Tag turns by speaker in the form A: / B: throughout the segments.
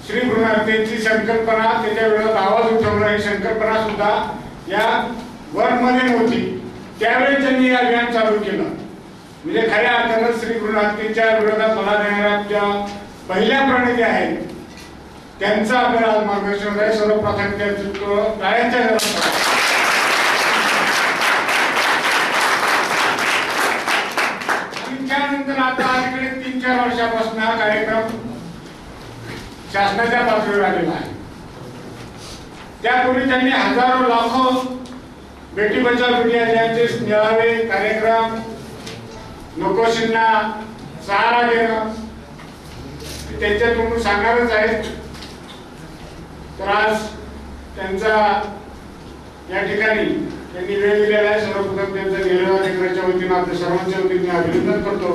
A: श्री भ्रूणहत्येची संकल्पना, त्याच्या विरोधात आवाज उठवणं ही संकल्पना सुद्धा या वर्कमध्ये नव्हती. त्यावेळी त्यांनी अभियान चालू केलं. म्हणजे खऱ्या अर्थानं श्री भ्रूणहत्येच्या विरोधात लढा देणाऱ्या ज्या पहिल्या प्रणिती आहेत त्यांचं आपल्याला आज मार्गदर्शन आहे. सर्वप्रथम त्यांचं टाळ्यांच्या गरज. त्यानंतर आता अलीकडे 3-4 वर्षापासून हा कार्यक्रम शासनाच्या पातळीवर आलेला आहे. त्यापूर्वी त्यांनी हजारो लाखो बेटी बचाव बेटी हटाओचे मेळावे, कार्यक्रम, नकोशींना सहारा देणं त्यांच्यातून सांगणारच आहेत. तर आज त्यांचा या ठिकाणी त्यांनी वेळ दिलेला आहे. सर्वप्रथम त्यांचं निलंबनाच्या वतीनं आपल्या सर्वांच्या वतीने अभिनंदन करतो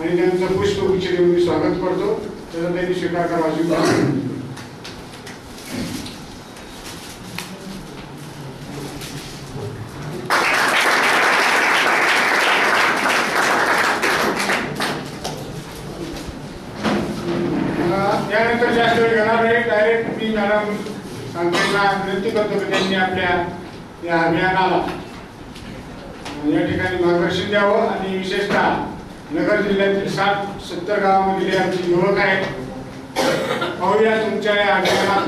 A: आणि त्यांचं पुष्पगुच्छ देऊन मी स्वागत करतो. त्याचा त्यांनी स्वीकार करावा अशी विनंती. त्यानंतर जास्त वेळ घेणार नाही. डायरेक्ट मी मॅडम सांगतेला विनंती करतो की त्यांनी आपल्या या अभियानाला या ठिकाणी मार्गदर्शन द्यावं आणि विशेषतः नगर जिल्ह्यातील 60-70 गावांमधील आमचे युवक आहेत. पाहूया तुमच्या या अभियानात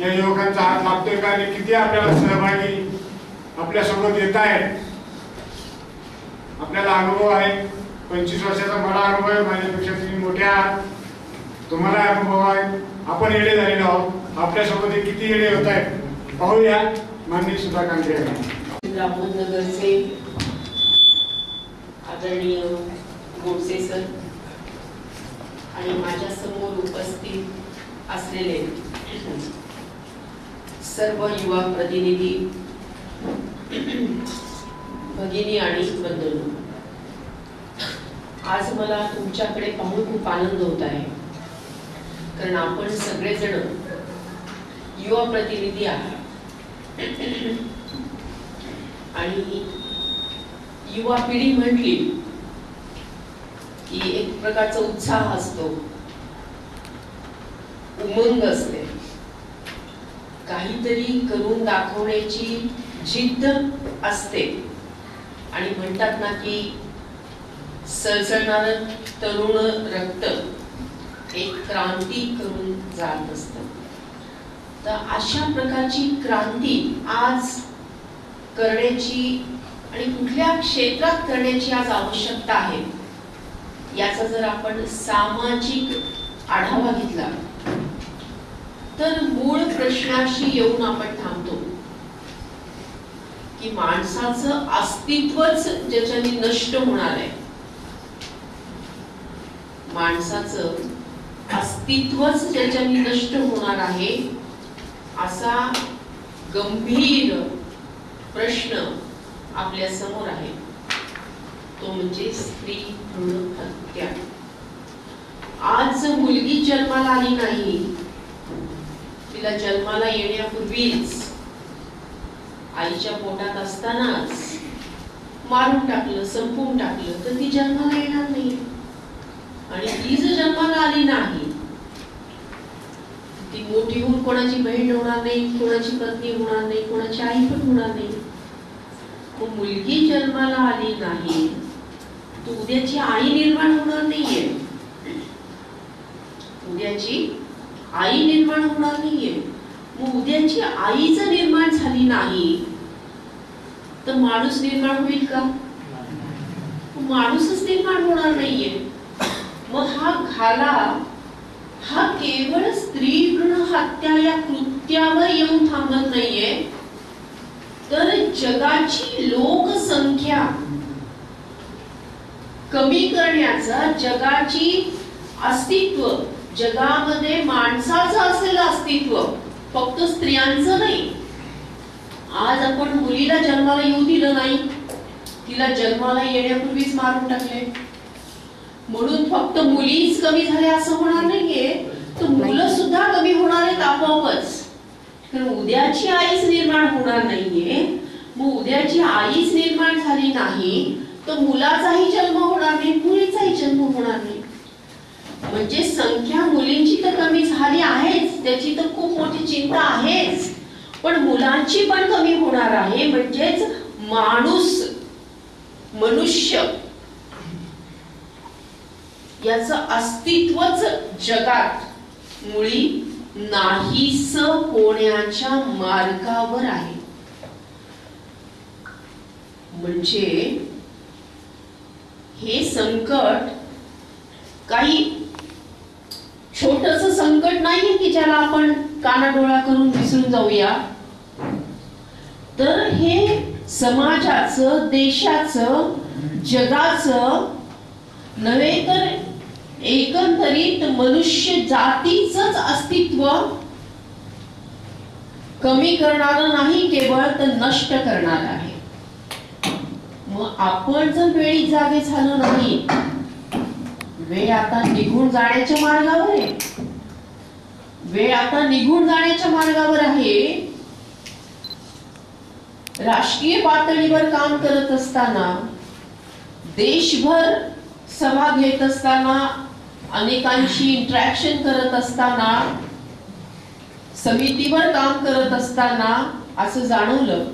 A: या युवकांचा हात लागतोय का आणि किती आपल्याला सहभागी आपल्यासोबत येत आहेत. आपल्याला अनुभव आहे. 25 वर्षाचा मला अनुभव आहे. माझ्यापेक्षा तुम्ही मोठ्या तुम्हाला अनुभव आहे. आपण येडे झालेलो आहोत. आपल्यासोबत किती येडे होत आहेत पाहूया. माननीय सुधा कांदे
B: नगरचे आदरणीय गोडसे सर आणि माझ्या समोर उपस्थित असलेले सर्व युवा प्रतिनिधी, भगिनी आणि बंधू, आज मला तुमच्याकडे पाहून खूप आनंद होत आहे. कारण आपण सगळेजण युवा प्रतिनिधी आहात आणि युवा पिढी म्हटली की एक प्रकारचा उत्साह असतो, उमंग असते, काहीतरी करून दाखवण्याची जिद्द असते आणि म्हणतात ना की सळसळणारं तरुण रक्त एक क्रांती करून जात असतं. तर अशा प्रकारची क्रांती आज करण्याची आणि कुठल्या क्षेत्रात करण्याची आज आवश्यकता आहे याचा जर आपण सामाजिक आढावा घेतला तर मूळ प्रश्नाशी येऊन आपण थांबतो की माणसाचं अस्तित्वच ज्याच्याने नष्ट होणार आहे, माणसाचं अस्तित्वच ज्याच्याने नष्ट होणार आहे असा गंभीर प्रश्न आपल्या समोर आहे. तो म्हणजे स्त्री भ्रूण हत्या. आज मुलगी जन्माला आली नाही, तिला जन्माला येण्यापूर्वीच आईच्या पोटात असतानाच मारून टाकलं, संपवून टाकलं तर ती जन्माला येणार नाही. आणि ती जर जन्माला आली नाही, ती मोठी होऊन कोणाची बहीण होणार नाही, कोणाची पत्नी होणार नाही, कोणाची आई पण होणार नाही. मुलगी जन्माला आली नाही तर उद्याची आई निर्माण होणार नाहीये, उद्याची आई निर्माण होणार नाहीये. मग उद्याची आई जर निर्माण झाली नाही तर माणूस निर्माण होईल का? माणूसच निर्माण होणार नाहीये. मग हा घाला हा केवळ स्त्री भ्रूण हत्या या कृत्यावर येऊन थांबत नाहीये, तर जगाची लोकसंख्या कमी करण्याचा, जगाची अस्तित्व, जगामध्ये माणसाचं असलेलं अस्तित्व, फक्त स्त्रियांचं नाही. आज आपण मुलीला जन्माला येऊ दिलं नाही, तिला जन्माला येण्यापूर्वीच मारून टाकले. म्हणून फक्त मुलीच कमी झाल्या असं होणार नाहीये, तर मुलं सुद्धा कमी होणार आहेत आपोआपच. कारण उद्याची आईच निर्माण होणार नाहीये. मग उद्याची आईच निर्माण झाली नाही तर मुलाचाही जन्म होणार नाही, मुलीचाही जन्म होणार नाही. म्हणजे संख्या मुलींची तर कमी त्याची तर खूप मोठी चिंता आहेच, पण मुलांची पण कमी होणार आहे. म्हणजेच मनुष्य याचं अस्तित्वच जगात मुळी नाहीस होण्याच्या मार्गावर आहे. म्हणजे हे संकट काही छोटस संकट नाहीये की ज्याला आपण कानाडोळा करून विसरून जाऊया. तर हे समाजाचं, देशाचं, जगाचं नव्हे तर एकंदरीत मनुष्य जातीचंच अस्तित्व कमी करणारं नाही केवळ, तर नष्ट करणार आहे. मग आपण जर वेळी जागे झालो नाही, वेळ आता निघून जाण्याच्या मार्गावर आहे. वेळ आता निघून जाण्याच्या मार्गावर आहे. राष्ट्रीय पातळीवर काम करत असताना, देशभर सभा घेत असताना, अनेकांशी इंटरॅक्शन करत असताना, समितीवर काम करत असताना असं जाणवलं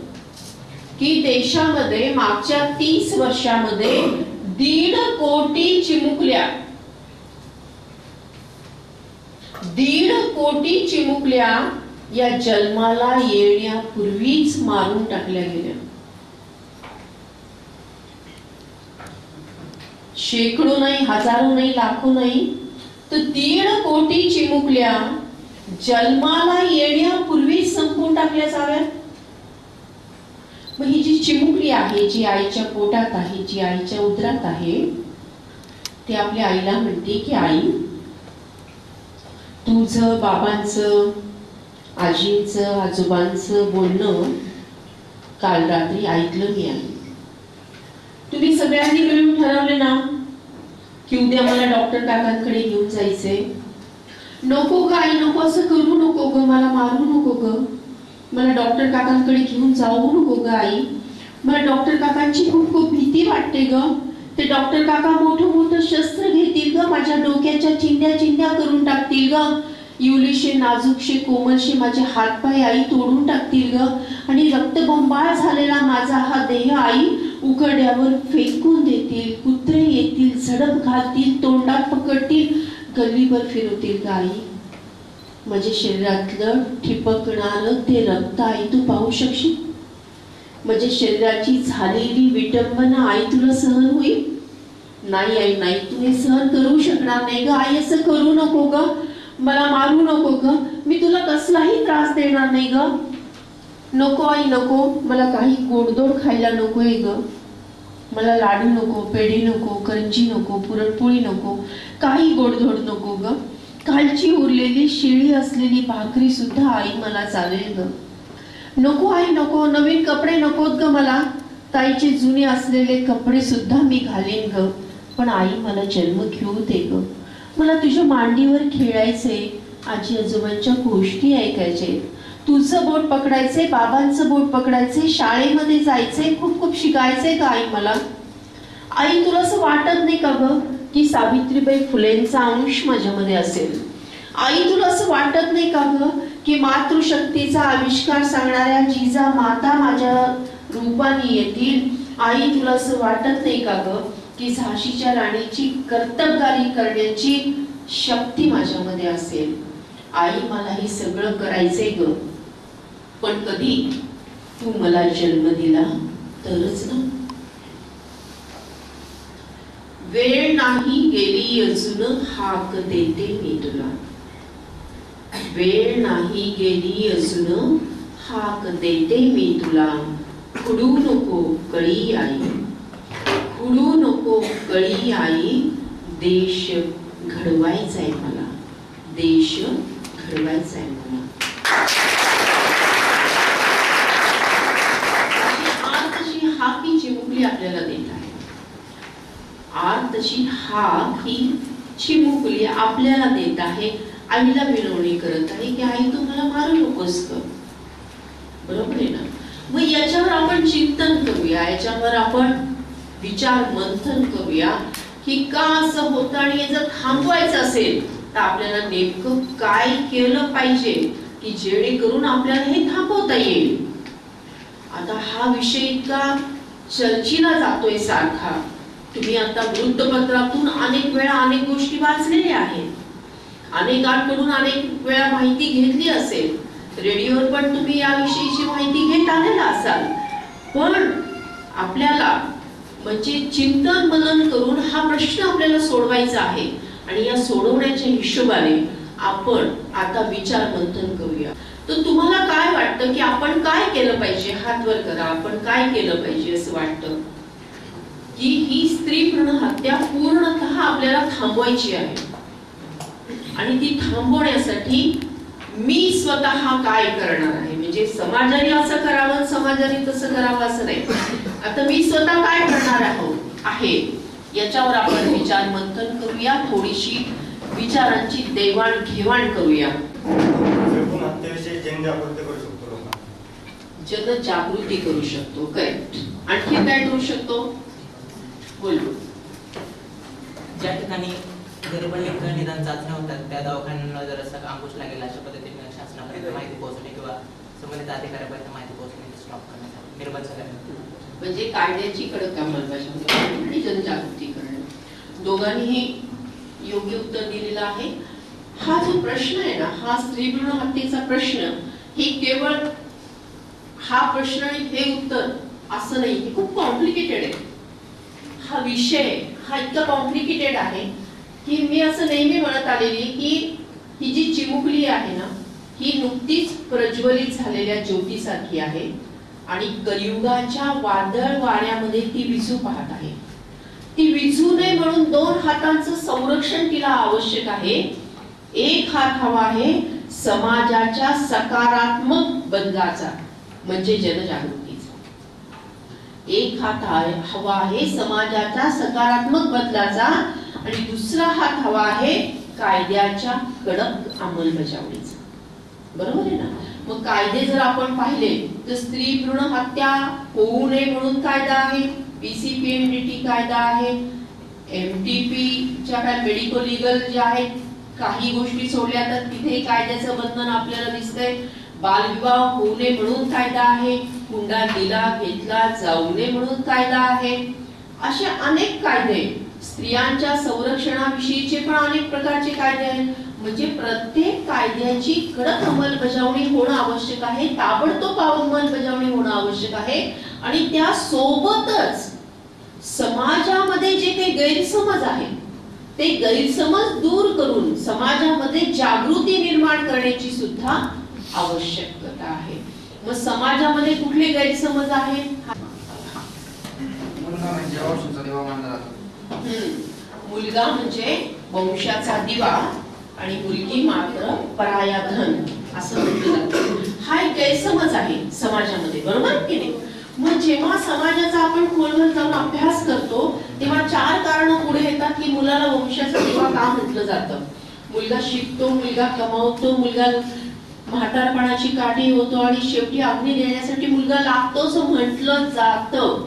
B: की देशामध्ये मागच्या 30 वर्षामध्ये 1.5 कोटी चिमुकल्या 1.5 कोटी चिमुकल्या या जन्माला येण्यापूर्वीच मारून टाकल्या गेल्या. शेकडो नाही, हजारो नाही, लाखो नाही, तर 1.5 कोटी चिमुकल्या जन्माला येण्यापूर्वीच संपून टाकल्या जाव्यात. मग ही जी चिमुकली आहे, जी आईच्या पोटात आहे, जी आईच्या उदरात आहे, ती आपल्या आईला म्हणते की आई, तुझं बाबांचं, आजींचं, आजोबांचं बोलणं काल रात्री ऐकलं मी आहे. तुम्ही सगळ्यांनी मिळून ठरवले ना की उद्या मला डॉक्टर काकांकडे घेऊन जायचंय. नको ग आई, नको, असं करू नको ग, मला मारू नको ग, मला डॉक्टर काकांकडे घेऊन जाऊ नको ग आई, मला डॉक्टर काकांची खूप खूप भीती वाटते ग. ते डॉक्टर काका मोठं शस्त्र घेतील ग, माझ्या डोक्याच्या चिंध्या चिंध्या करून टाकतील ग, इवलीशे नाजूकशे कोमलशे माझे हातपाय आई तोडून टाकतील ग, आणि रक्तबंबाळ झालेला माझा हा देह आई उघड्यावर फेकून देतील, कुत्रे येतील, झडप घालतील, तोंडात पकडतील, गल्लीभर फिरवतील ग आई. माझ्या शरीरातलं ठिपकणारं ते रक्त आई तू पाहू शकशील? माझ्या शरीराची झालेली विटंबना आई तुला सहन होईल? नाही आई, नाही, तू हे सहन करू शकणार नाही ग आई, असं करू नको ग, मला मारू नको ग, मी तुला कसलाही त्रास देणार नाही ग. नको आई नको, मला काही गोडधोड खायला नकोय ग, मला लाडू नको, पेढे नको, करंजी नको, पुरणपोळी नको, काही गोडधोड नको ग. कालची उरलेली शिळी असलेली भाकरी सुद्धा आई मला चालेल ग. नको आई नको, नवीन कपडे नकोत ग मला, ताईचे जुने असलेले कपडे सुद्धा मी घालेन ग, पण आई मला जन्म घेऊ दे ग, मला तुझ्या मांडीवर खेळायचे, आजी आजोबांच्या गोष्टी ऐकायचे, तुझं बोट पकडायचे, बाबांचं बोट पकडायचे, शाळेमध्ये जायचे, खूप खूप शिकायचे का आई मला. आई तुला असं वाटत नाही का ग की सावित्रीबाई फुलेंचा अंश माझ्यामध्ये असेल? आई तुला असं वाटत नाही का ग की मातृशक्तीचा आविष्कार सांगणाऱ्या जिजा माता माझ्या रूपाने येतील? आई तुला असं वाटत नाही का ग की झाशीच्या राणीची कर्तबगारी करण्याची शक्ती माझ्यामध्ये असेल? आई मला हे सगळं करायचंय ग, पण कधी तू मला जन्म दिला तरच ना. वेळ नाही गेली अजून हाक देते मी तुला, वेळ नाही गेली अजून हाक देते मी तुला, खुडू नको कळी आई, खुडू नको कळी आई, देश घडवायचाय मला, देश घडवायचाय मला. आज तशी हाक ही चिमुकली आपल्याला देत आहे, आज तशी हाक ही चिमुकली आपल्याला देत आहे, आईला विनवणी करत आहे की आई तू मला मारू नकोस ग. बरोबर आहे ना? मग याच्यावर आपण चिंतन करूया, याच्यावर आपण विचार मंथन करूया की का असं होतं, आणि जर थांबवायचं असेल आता आपल्याला नेमकं काय केलं पाहिजे की जेणेकरून आपल्याला हे थांबवता येईल. आता हा विषय इतका चर्चेला जातोय सारखा. तुम्ही आता वृत्तपत्रातून अनेक वेळा अनेक गोष्टी वाचलेल्या आहेत, अनेकांकडून अनेक वेळा माहिती घेतली असेल, रेडिओवर पण तुम्ही याविषयीची माहिती घेत आलेला असाल. पण आपल्याला म्हणजे चिंतन मनन करून हा प्रश्न आपल्याला सोडवायचा आहे. आणि या सोडवण्याच्या हिशोबाने आपण आता विचार मंथन करूया. तर तुम्हाला काय वाटतं की आपण काय केलं पाहिजे? हात वर करा. आपण काय केलं पाहिजे असं वाटतं? की ही स्त्री भ्रूण हत्या पूर्णतः आपल्याला थांबवायची आहे. आणि ती थांबवण्यासाठी मी स्वतः काय करणार आहे? म्हणजे समाजाने असं करावं, समाजाने तसं करावं असं नाही. आता मी स्वतः काय करणार आहे याच्यावर आपण विचार मंथन करूया. थोडीशी विचारांची देवाणघेवाण करूया. जनजागृती करू शकतो. करेक्ट. आणखी काय करू शकतो? बोलू.
C: ज्या ठिकाणी गर्भलिंग निदान चाचण्या होतात त्या दवाखान्यांना जर असं अंकुश लागेल अशा पद्धतीने शासनापर्यंत माहिती पोहोचणे किंवा संबंधित अधिकाऱ्यापर्यंत माहिती पोहोचणे स्टॉप करण्यासाठी निर्बंध झाले.
B: म्हणजे कायद्याची कडक अंमलबजावणी आणि जनजागृती करणे, दोघांनीही योग्य उत्तर दिलेलं आहे. हा जो प्रश्न आहे ना, हा स्त्री भ्रूण हत्येचा प्रश्न, हे केवळ हा प्रश्न आणि हे उत्तर असं नाही, हे खूप कॉम्प्लिकेटेड आहे. हा विषय हा इतका कॉम्प्लिकेटेड आहे की मी असं नेहमी म्हणत आलेली की ही जी चिमुकली आहे ना, ही नुकतीच प्रज्वलित झालेल्या ज्योतीसारखी आहे आणि कलियुगाच्या वादळ वाऱ्यामध्ये ती विझू पाहत आहे. ती विझू नये म्हणून 2 हातांचं संरक्षण तिला आवश्यक आहे. एक हात हवा आहे समाजाच्या सकारात्मक बदलाचा, म्हणजे जनजागृतीचा. एक हात हवा आहे समाजाच्या सकारात्मक बदलाचा आणि दुसरा हात हवा आहे कायद्याच्या कडक अंमलबजावणीचा. बरोबर आहे ना? मग कायदे जर आपण पाहिले तर स्त्री भ्रूण हत्या होऊ नये म्हणून कायदा आहे, पीसीपीएमडीटी कायदा आहे, एमटीपी च्या काय मेडिको लीगल जे आहेत काही गोष्टी सोडल्या तर तिथे कायद्याचं बंधन आपल्याला दिसतंय. बालविवाह होऊ नये म्हणून कायदा आहे, हुंडा दिला घेतला जाऊ नये म्हणून कायदा आहे. असे अनेक कायदे, स्त्रियांच्या संरक्षणाविषयीचे पण अनेक प्रकारचे कायदे आहेत. म्हणजे प्रत्येक कायद्याची कडक अंमलबजावणी होणं आवश्यक आहे, ताबडतोब अंमलबजावणी होणं आवश्यक आहे. आणि त्या सोबतच समाजामध्ये जे काही गैरसमज आहे ते गैरसमज दूर करून समाजामध्ये जागृती निर्माण करण्याची सुद्धा आवश्यकता आहे. मग समाजामध्ये कुठले गैरसमज आहेत? मुलगा म्हणजे वंशाचा दिवा आणि मुलगी मात्र पराया धन असं म्हटलं जातं. हा एक गैरसमज आहे समाजामध्ये, बरोबर की नाही? मग जेव्हा समाजाचा आपण खोलवर जाऊन अभ्यास करतो तेव्हा 4 कारणं पुढे येतात की मुलाला वंशाचा दिवा का म्हटलं जातं. मुलगा शिकतो, मुलगा कमावतो, मुलगा म्हातारपणाची काठी होतो आणि शेवटी अग्नी देण्यासाठी मुलगा लागतो असं म्हटलं जातं.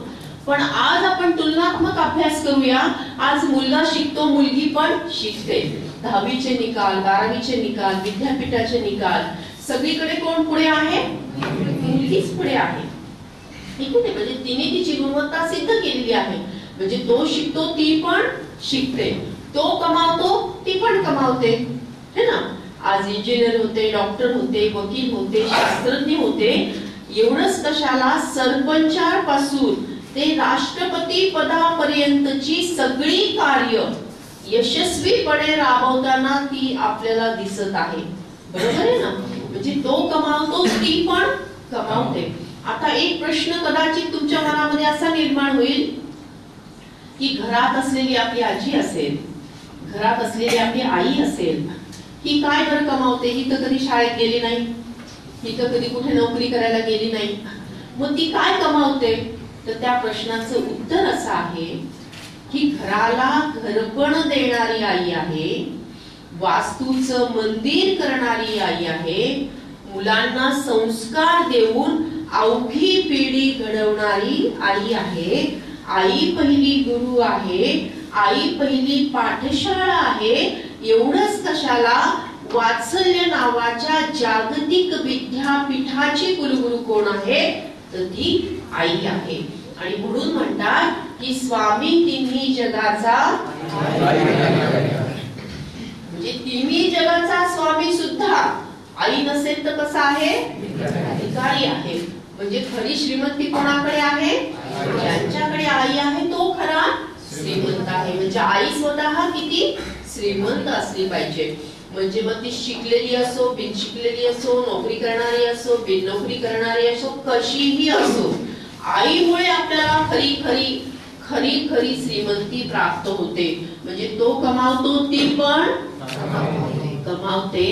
B: पण आज आपण तुलनात्मक अभ्यास करूया. आज मुलगा शिकतो, मुलगी पण शिकते. 10वीचे निकाल, 12वीचे निकाल, विद्यापीठाचे निकाल, सगळीकडे कोण पुढे आहे? मुलगीच पुढे आहे. ठीक आहे? म्हणजे तिने तिची गुणवत्ता सिद्ध केलेली आहे. म्हणजे तो शिकतो, ती पण शिकते. तो कमावतो, ती पण कमावते, है ना? आज इंजिनियर होते, डॉक्टर होते, वकील होते, शास्त्रज्ञ होते. एवढंच कशाला, सरपंचापासून ते राष्ट्रपती पदापर्यंतची सगळी कार्य यशस्वीपणे राबवताना ती आपल्याला दिसत आहे. बरोबर आहे ना? म्हणजे तो कमावतो, ती पण कमावते. आता एक प्रश्न कदाचित तुमच्या मनामध्ये असा निर्माण होईल की घरात असलेली आपली आजी असेल, घरात असलेली आपली आई असेल, ही काय बरं कमावते? ही तर कधी शाळेत गेली नाही, ही तर कधी कुठे नोकरी करायला गेली नाही, मग ती काय कमावते? तर त्या प्रश्नाचं उत्तर असं आहे की घराला घरपण देणारी आई आहे, वास्तूचं मंदिर करणारी आई आहे, मुलांना संस्कार देऊन अवघी पिढी घडवणारी आई आहे, आई पहिली गुरु आहे, आई पहिली पाठशाळा आहे, एवढंच कशाला, वात्सल्य नावाच्या जागतिक विद्यापीठाची कुलगुरू कोण आहे, तर ती आई आहे. आणि म्हणून म्हणतात की स्वामी तिन्ही जगाचा, म्हणजे तिन्ही जगाचा स्वामी सुद्धा आई नसेल तर कसा आहे, भिकारी आहे. म्हणजे खरी श्रीमंती कोणाकडे आहे, ज्यांच्याकडे आई आहे तो खरा श्रीमंत आहे. म्हणजे आई स्वतः किती श्रीमंत असली पाहिजे. म्हणजे मग ती शिकलेली असो, बिन शिकलेली असो, नोकरी करणारी असो, बिन नोकरी करणारी असो, कशीही असो, आईमुळे आपल्याला खरी खरी खरी खरी श्रीमंती प्राप्त होते. म्हणजे तो कमावतो ती पण कमावते.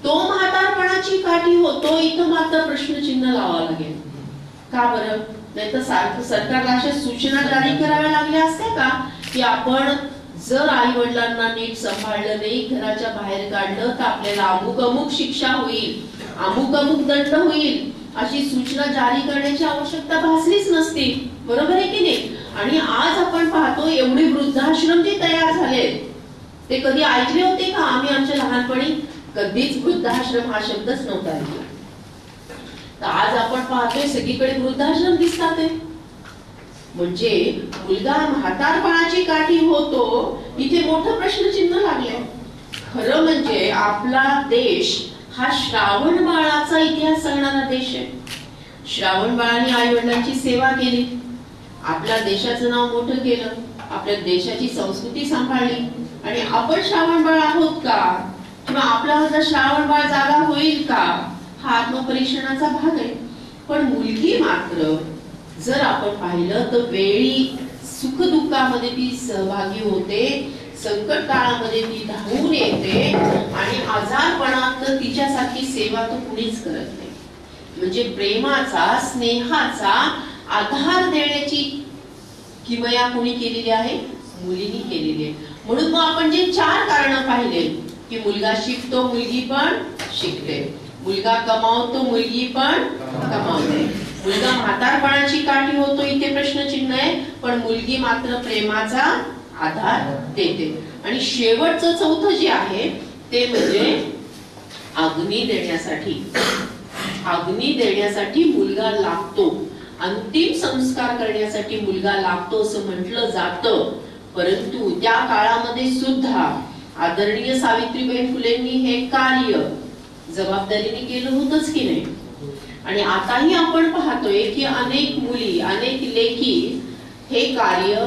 B: तो म्हातारपणाची काठी होतो. इथं मात्र प्रश्नचिन्ह लावावं लागेल. का बरं? नाही तर सारखं सरकारला अशा सूचना जारी कराव्या लागल्या असत्या का की आपण जर आई वडिलांना नीट सांभाळलं नाही, घराच्या बाहेर काढलं तर आपल्याला अमुक अमुक शिक्षा होईल, अमुक अमुक दंड होईल, अशी सूचना जारी करण्याची आवश्यकता भासलीच नसती. बरोबर आहे की नाही? आणि आज आपण पाहतो एवढे वृद्धाश्रम जे तयार झाले, ते कधी ऐकले होते का आम्ही आमच्या लहानपणी? कधीच वृद्धाश्रम हा शब्दच नव्हता ऐकला. तर आज आपण पाहतोय सगळीकडे वृद्धाश्रम दिसतात. म्हणजे मुलगा म्हातारपणाची काठी होतो, इथे मोठं प्रश्नचिन्ह लागले. खरं म्हणजे आपला देश हा श्रावण बाळाचा इतिहास सांगणारा देश आहे. श्रावण बाळाने आई वडिलांची सेवा केली, आपल्या देशाचं नाव मोठं केलं, आपल्या देशाची संस्कृती सांभाळली. आणि आपण श्रावण बाळ आहोत का, किंवा आपला श्रावण बाळ जागा होईल का, हा आत्मपरीक्षणाचा भाग आहे. पण मुलगी मात्र जर आपण पाहिलं तर वेळी सुख दुःखामध्ये ती सहभागी होते, संकट काळामध्ये ती धावून येते, आणि आजारपणात तिच्यासारखी सेवा तो कुणीच करत नाही. म्हणजे प्रेमाचा, स्नेहाचा आधार देण्याची किमया कोणी केलेली आहे, मुलीने केलेली आहे. म्हणून मग आपण जे 4 कारण पाहिले की मुलगा शिकतो, मुलगी पण शिकते, मुलगा कमावतो, मुलगी पण कमावते, मुलगा म्हातारपणाची काठी होतो, इथे प्रश्नचिन्ह आहे, पण मुलगी मात्र प्रेमाचा आधार देते. आणि शेवटचं 4थं जे आहे ते म्हणजे अग्नी देण्यासाठी. अग्नी देण्यासाठी मुलगा लागतो, अंतिम संस्कार करण्यासाठी मुलगा लागतो असं म्हटलं जातं. परंतु त्या काळामध्ये सुद्धा आदरणीय सावित्रीबाई फुलेंनी हे कार्य जबाबदारीने केलं होतंच की नाही. आणि आताही आपण पाहतोय की अनेक मुली, अनेक लेकी हे कार्य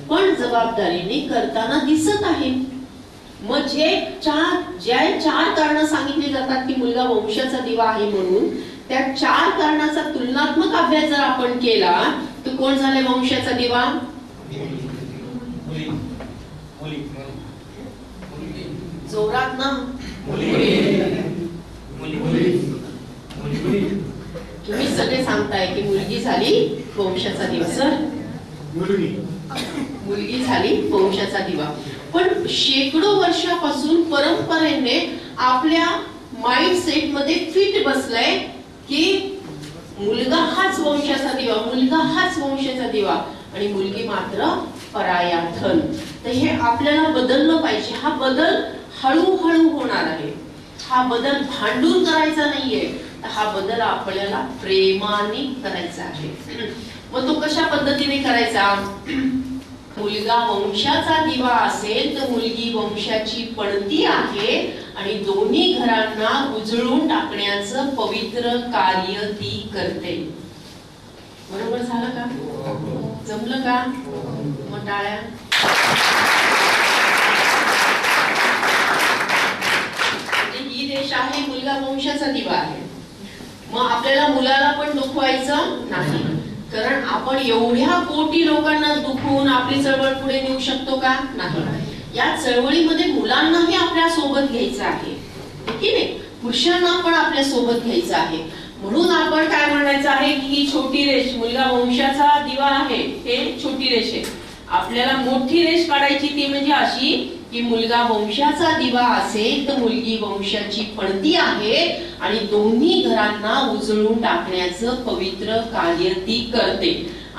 B: पण जबाबदारीने करताना दिसत आहे. मग जे 4 कारण सांगितली जातात की मुलगा वंशाचा दिवा आहे म्हणून, त्या 4 कारणाचा तुलनात्मक अभ्यास जर आपण केला तर कोण झाले वंशाचा दिवा? जोरात ना, तुम्ही सगळे सांगताय की मुलगी झाली वंशाचा दिवा. सर, मुलगी झाली वंशाचा दिवा. पण शेकडो वर्षापासून परंपरेने आपल्या माइंडसेट मध्ये फिट बसलाय की मुलगा हाच वंशाचा दिवा, मुलगा हाच वंशाचा दिवा, आणि मुलगी मात्र पराया धन. तर हे आपल्याला बदललं पाहिजे. हा बदल हळूहळू होणार आहे. हा बदल भांडून करायचा नाहीये, हा बदल आपल्याला प्रेमाने करायचा आहे. मग तो कशा पद्धतीने करायचा? मुलगा वंशाचा दिवा असेल तर मुलगी वंशाची पणती आहे, आणि दोन्ही घरांना उजळून टाकण्याचं पवित्र कार्य ती करते. बरोबर झालं का? जमलं का? मग टाळ्या. ही देश आहे, मुलगा वंशाचा दिवा आहे. मग आपल्याला मुलाला पण दुखवायचं नाही, कारण आपण एवढ्या कोटी लोकांना दुखवून आपली चळवळ पुढे नेऊ शकतो का? नाही. या चळवळीमध्ये मुलांनाही आपल्या सोबत घ्यायचं आहे की नाही, पुरुषांना पण आपल्या सोबत घ्यायचं आहे. म्हणून आपण काय म्हणायचं आहे की ही छोटी रेष, मुलगा वंशाचा दिवा आहे, हे छोटी रेष आहे. आपल्याला मोठी रेष काढायची, ती म्हणजे अशी की मुलगा वंशाचा दिवा असेल तर मुलगी वंशाची पणती आहे, आणि दोन्ही घरांना उजळून टाकण्याचं पवित्र कार्य ती करते.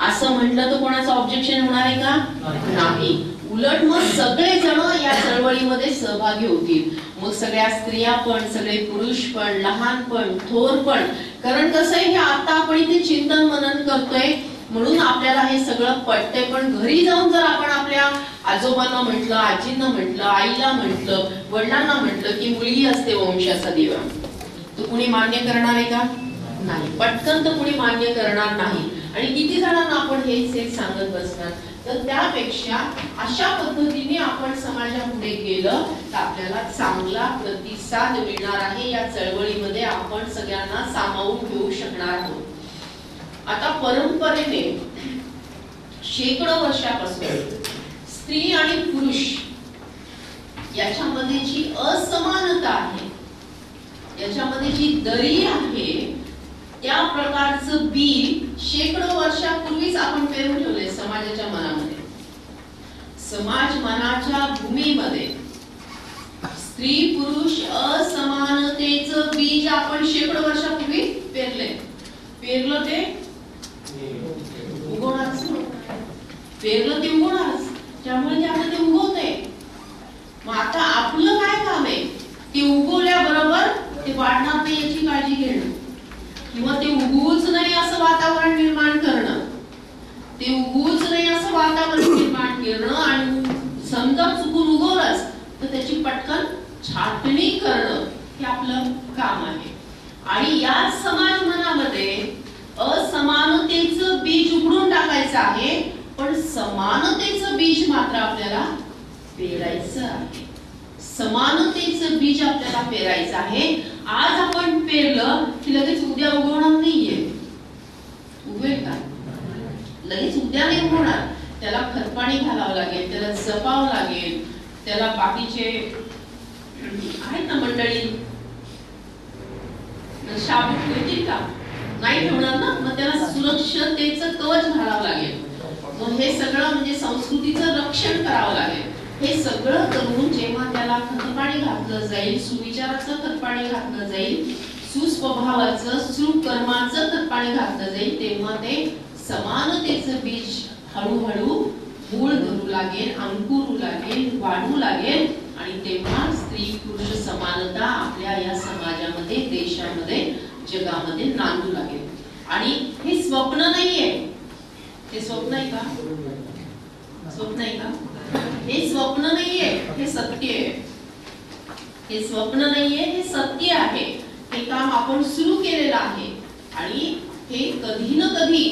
B: असं म्हटलं तर कोणाचं ऑब्जेक्शन होणार आहे का? नाही. उलट मग सगळे जण या चळवळीमध्ये सहभागी होतील. मग सगळ्या स्त्रिया पण, सगळे पुरुष पण, लहान पण, थोर पण. कारण कसं आहे, हे आता आपण इथे चिंतन मनन करतोय म्हणून आपल्याला हे सगळं पटतंय. पण घरी जाऊन जर आपण आपल्या आजोबांना म्हटलं, आजींना म्हटलं, आईला म्हटलं, वडिलांना म्हटलं की मुलगी असते वंशाचा दिवा, तर कुणी मान्य करणार आहे का? नाही. पटकन तर कुणी मान्य करणार नाही. आणि किती जणांना आपण हेच सांगत बसणार? तर त्यापेक्षा अशा पद्धतीने आपण समाजापुढे गेलं तर आपल्याला चांगला प्रतिसाद मिळणार आहे. या चळवळीमध्ये आपण सगळ्यांना सामावून घेऊ शकणार आहोत. आता परंपरेने शेकडो वर्षापासून स्त्री आणि पुरुष याच्यामध्ये जी असमानता आहे, याच्यामध्ये जी दरी आहे, त्या प्रकारचं बी शेकडो वर्षापूर्वीच आपण पेरून ठेवले समाजाच्या मनामध्ये. समाज मनाच्या भूमीमध्ये स्त्री पुरुष असमानतेचं बीज आपण शेकडो वर्षापूर्वी पेरलं ते उगवणारच. पेरलं ते उगवणारच. त्यामुळे त्यामध्ये उगवते. मग आता आपलं काय काम आहे? ते उगवल्याबरोबर ते वाढणार नाही याची काळजी घेणं, किंवा ते उगवूच नाही असं वातावरण निर्माण करणं. ते उगवूच नाही असं वातावरण निर्माण करणं आणि समजा चुकून उगवलंच तर त्याची पटकन छाटणी करणं हे आपलं काम आहे. आणि या समाज मनामध्ये असमानतेचं बीज उघडून टाकायचं आहे, पण समानतेचं बीज मात्र आपल्याला पेरायचं आहे. समानतेचं बीज आपल्याला पेरायचं आहे. आज आपण पेरलं की लगेच उद्या उगवणार नाहीये. उगवेल का? लगेच उद्या नाही उगवणार. त्याला खतपाणी घालावं लागेल, त्याला जपावं लागेल, त्याला बाकीचे आहेत ना मंडळी शाबूत ठेवतील का? नाही ठेवणार ना. मग त्याला सुरक्षतेचं कवच घालावं लागेल. मग हे सगळं म्हणजे संस्कृतीचं रक्षण करावं लागेल. हे सगळं करून जेव्हा त्याला खतपाणी घातलं जाईल, सुविचाराचं खतपाणी घातलं जाईल, सुस्वभावाचं सुकर्माचं खतपाणी घातलं जाईल, तेव्हा ते समानतेचं बीज हळूहळू मूळ धरू लागेल, अंकुरू लागेल, वाढू लागेल. आणि तेव्हा स्त्री पुरुष समानता आपल्या या समाजामध्ये, देशामध्ये, जगामध्ये नांदू लागेल. आणि हे स्वप्न नाहीये. हे स्वप्न आहे का? स्वप्न आहे का? हे स्वप्न नाहीये, हे सत्य आहे. हे स्वप्न नाहीये, हे सत्य आहे. हे काम आपण सुरू केलेलं आहे आणि हे कधी ना कधी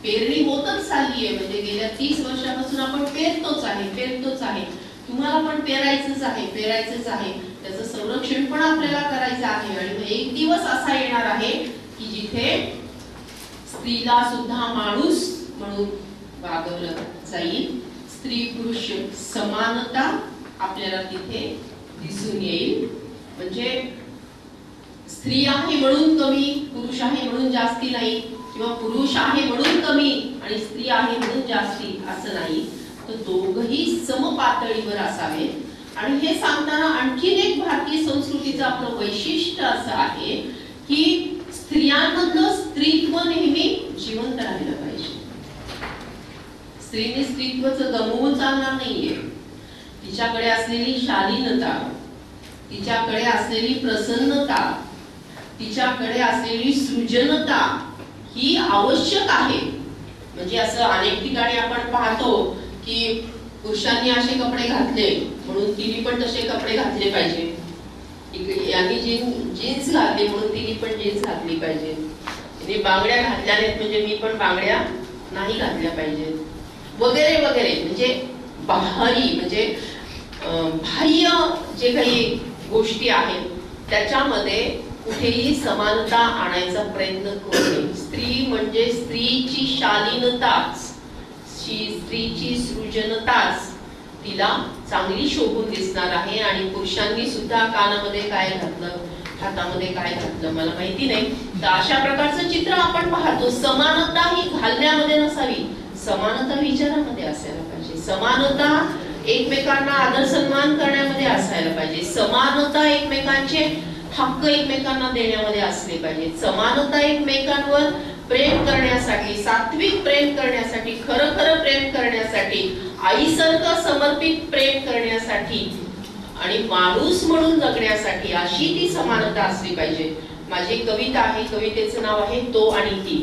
B: पेरणी होतच चालली आहे. म्हणजे गेल्या 30 वर्षापासून आपण पेरतोच आहे. तुम्हाला पण पेरायचंच आहे. त्याचं संरक्षण पण आपल्याला करायचं आहे. आणि एक दिवस असा येणार आहे की जिथे स्त्रीला सुद्धा माणूस म्हणून वागवलं जाईल. स्त्री पुरुष समानता आपल्याला तिथे दिसून येईल. म्हणजे स्त्री आहे म्हणून कमी, पुरुष आहे म्हणून जास्ती नाही, किंवा पुरुष आहे म्हणून कमी आणि स्त्री आहे म्हणून जास्ती असं नाही. तर दोघही समपातळीवर असावे. आणि हे सांगताना आणखीन एक भारतीय संस्कृतीचं आपलं वैशिष्ट्य असं आहे की स्त्रियांमधलं स्त्रीत्व नेहमी जिवंत राहिलं पाहिजे. स्त्रीने स्त्रीत्वाचं गमवून चालणार नाहीये. तिच्याकडे असलेली शालीनता, तिच्याकडे असलेली प्रसन्नता, तिच्याकडे असलेली सृजनता ही आवश्यक आहे. म्हणजे असं अनेक ठिकाणी आपण पाहतो की पुरुषांनी असे कपडे घातले म्हणून तिने पण तसे कपडे घातले पाहिजे. यांनी जीन्स घातली म्हणून तिने पण जीन्स घातली पाहिजे. तिने बांगड्या घातल्या नाहीत म्हणजे मी पण बांगड्या नाही घातल्या पाहिजेत, वगैरे वगैरे. म्हणजे बाह्य जे काही गोष्टी आहेत त्याच्यामध्ये कुठेही समानता आणायचा प्रयत्न करू नये. स्त्री म्हणजे स्त्रीची शालीनताच, स्त्रीची सृजनताच तिला चांगली शोभून दिसणार आहे. आणि पुरुषांनी सुद्धा कानामध्ये काय घातलं, हातामध्ये काय घातलं मला माहिती नाही. तर अशा प्रकारचं चित्र आपण पाहतो. समानता ही घालण्यामध्ये नसावी, समानता विचारामध्ये असायला पाहिजे. समानता एकमेकांना आदर सन्मान करण्यामध्ये असायला पाहिजे. समानता एकमेकांचे हक्क एकमेकांना देण्यामध्ये असले पाहिजे. समानता एकमेकांवर प्रेम करण्यासाठी, सात्विक प्रेम करण्यासाठी, खरं खरं प्रेम करण्यासाठी, आईसारखं समर्पित प्रेम करण्यासाठी आणि माणूस म्हणून जगण्यासाठी अशी ती समानता असली पाहिजे. माझी कविता आहे, कवितेचं नाव आहे तो आणि ती.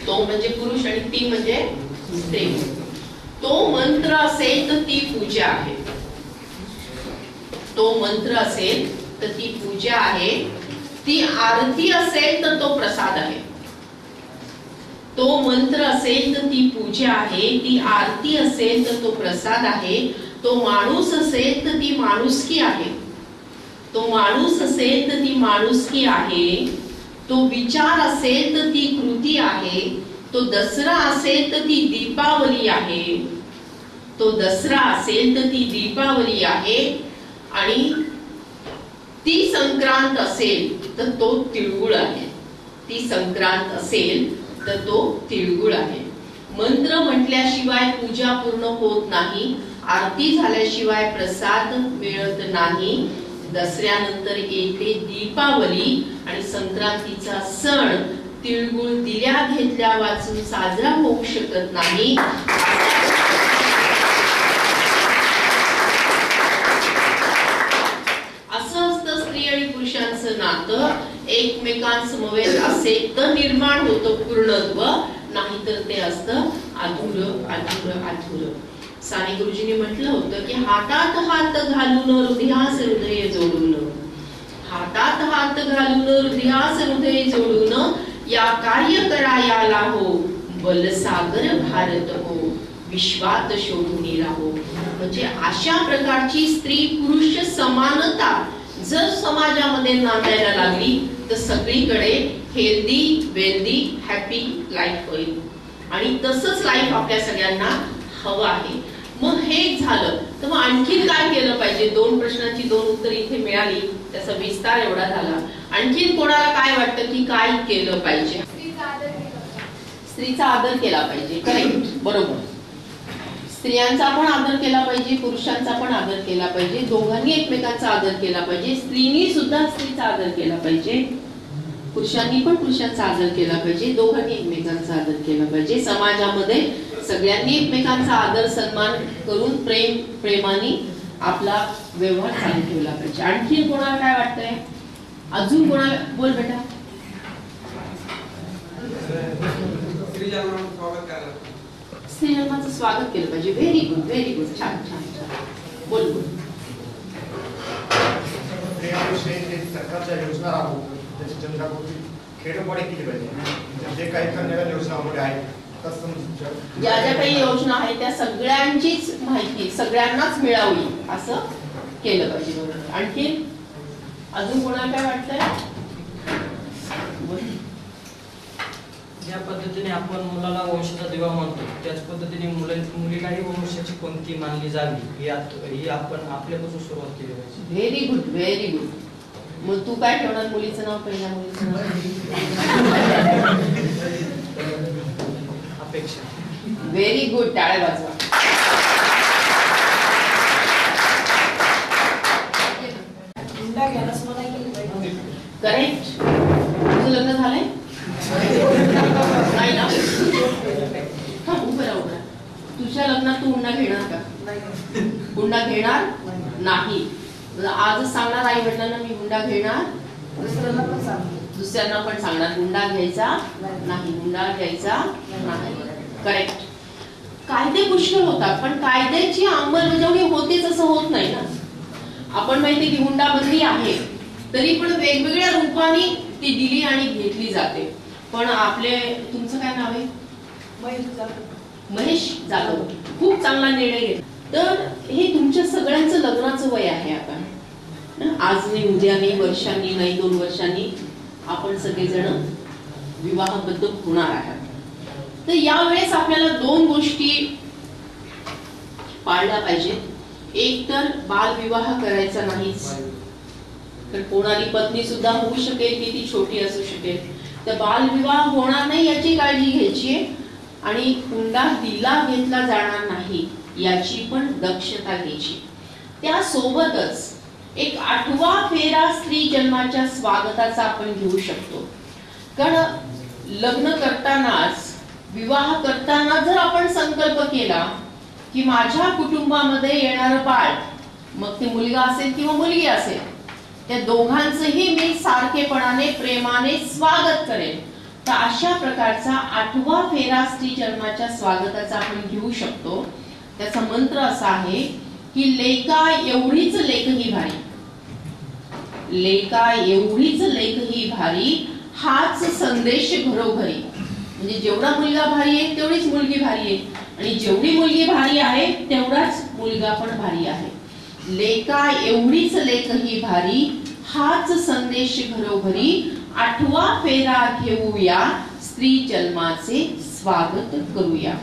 B: तो म्हणजे पुरुष आणि ती म्हणजे स्त्री. तो मंत्र असेल तर ती पूजा आहे. तो मंत्र असेल तर ती पूजा आहे. ती आरती असेल तर तो प्रसाद आहे. तो मंत्र असेल तर ती पूजा आहे. ती आरती असेल तर तो प्रसाद आहे. तो माणूस असेल तर ती माणुसकी आहे. तो माणूस असेल तर ती माणुसकी आहे. तो विचार असेल तर ती कृती आहे. तो दसरा असेल तर ती दीपावली आहे. तो दसरा असेल तर ती दीपावली आहे. आणि ती संक्रांत असेल तर तो तिळगुळ आहे. ती संक्रांत असेल तर तो तिळगुळ आहे. मंत्र म्हटल्याशिवाय पूजा पूर्ण होत नाही. आरती झाल्याशिवाय प्रसाद मिळत नाही. दसऱ्यानंतर येते दीपावली आणि संक्रांतीचा सण तिळगुळ दिल्या घेतल्या वाचून साजरा होऊ शकत नाही. असं असतं स्त्री आणि पुरुषांचं नातं. एकमेकांसमवेत असेल तर निर्माण होतं पूर्णत्व, नाहीतर ते असतं अधुरं अधुरं अधुरं. साने गुरुजींनी म्हटलं होतं की हातात हात घालून हृदयास हृदय जोडून, हातात हात घालून हृदयास हृदय जोडून या कार्य करायाला हो, बलसागर भारत हो, विश्वात शोधून राहो. म्हणजे अशा प्रकारची स्त्री पुरुष समानता जर समाजामध्ये नांदायला लागली तर सगळीकडे हेल्दी वेल्दी हॅपी लाईफ होईल. आणि तसंच लाईफ आपल्या सगळ्यांना हवं आहे. मग हे झालं तर मग आणखीन काय केलं पाहिजे? दोन प्रश्नांची दोन उत्तर इथे मिळाली, त्याचा विस्तार एवढा झाला. आणखीन कोणाला काय वाटतं की काय केलं पाहिजे? स्त्रीचा आदर केला पाहिजे. करेक्ट, बरोबर. स्त्रियांचा पण आदर केला पाहिजे, पुरुषांचा पण आदर केला पाहिजे. दोघांनी एकमेकांचा आदर केला पाहिजे. स्त्रीनी सुद्धा स्त्रीचा आदर केला पाहिजे. पुरुषांनी पण पुरुषांचा आदर केला पाहिजे. दोघांनी एकमेकांचा आदर केला पाहिजे. समाजामध्ये सगळ्यांनी एकमेकांचा आदर सन्मान करून प्रेमाने आपला व्यवहार चालू ठेवला पाहिजे. आणखी कोणाला काय वाटतंय? अजून कोणाला? बोल बेटा. स्त्री जन्माचं स्वागत केलं पाहिजे. Very good, very good. छान छान छान. बोल बोल.
D: सरकारच्या योजना राबवून त्याची जनजागृती खेडोपाडी केली पाहिजे. जे काही करणाऱ्या योजना वगैरे आहेत,
B: ज्या ज्या काही योजना आहेत त्या सगळ्यांचीच माहिती सगळ्यांनाच मिळावी असं केलं पाहिजे. बरोबर. आणखी अजून कोणाला काय वाटतंय?
E: ज्या पद्धतीने आपण मुलाला वंशाचा दिवा म्हणतो, त्याच पद्धतीने मुलीलाही वंशाची कोणती मानली जावी ही आपण आपल्यापासून सुरुवात केली पाहिजे.
B: Very good, very good. मग तू काय ठेवणार मुलीचं नाव? पहिल्या मुलीचं नाव
E: अपेक्षा.
B: Very good. टाळ्या वाजवा. करेक्ट. तुझं लग्न झालंय? नाही ना? हा, उभं राहा, उभं राहा. तुझ्या लग्नात तू हुंडा घेणार का? हुंडा घेणार नाही. आजच सांगणार आई वडिलांना मी हुंडा घेणार, दुसऱ्यांना पण सांगणार हुंडा घ्यायचा नाही, हुंडा घ्यायचा नाही. करेक्ट. कायदे पुष्कळ होतात पण कायद्याची अंमलबजावणी होतेच असं होत नाही ना. आपण माहिती की हुंडा बंदी आहे तरी पण वेगवेगळ्या रूपाने ती दिली आणि घेतली जाते. पण आपले, तुमचं काय नाव आहे? महेश जाधव. खूप चांगला निर्णय घेतला. तर हे तुमच्या सगळ्यांचं लग्नाचं वय आहे आता. आज नाही, उद्या नाही, वर्षांनी नाही, 2 वर्षांनी आपण सगळेजण विवाहबद्ध होणार आहात. तर यावेळेस आपल्याला 2 गोष्टी पाळल्या पाहिजेत. एक तर बालविवाह करायचा नाहीच. तर कोणाली पत्नी सुद्धा होऊ शकेल, किती छोटी असू शकेल, तर बालविवाह होणार नाही याची काळजी घ्यायची आहे. आणि हुंडा दिला घेतला जाणार नाही याची पण दक्षता घ्यायची. त्यासोबतच एक 8वा फेरा स्त्री जन्माच्या स्वागताचा आपण घेऊ शकतो. कारण लग्न करतानाच विवाह करताना जर आपण संकल्प केला की माझ्या कुटुंबामध्ये येणारं बाळ, मग ते मुलगा असेल किंवा मुलगी असेल, त्या दोघांचंही मी सारखेपणाने प्रेमाने स्वागत करेन, तर अशा प्रकारचा 8वा फेरा स्त्री जन्माच्या स्वागताचा आपण घेऊ शकतो. त्याचा मंत्र असा आहे की लेका एवढीच लेखही भारी, लेका एवढीच लेखही भारी, हाच संदेश घरोघरी. म्हणजे जेवढा मुलगा भारी आहे तेवढीच मुलगी भारी आहे, आणि जेवढी मुलगी भारी आहे तेवढाच मुलगा पण भारी आहे. लेका एवढीच लेखही भारी, हाच संदेश घरोघरी, 8वा फेरा घेऊया, स्त्री जन्माचे स्वागत करूया.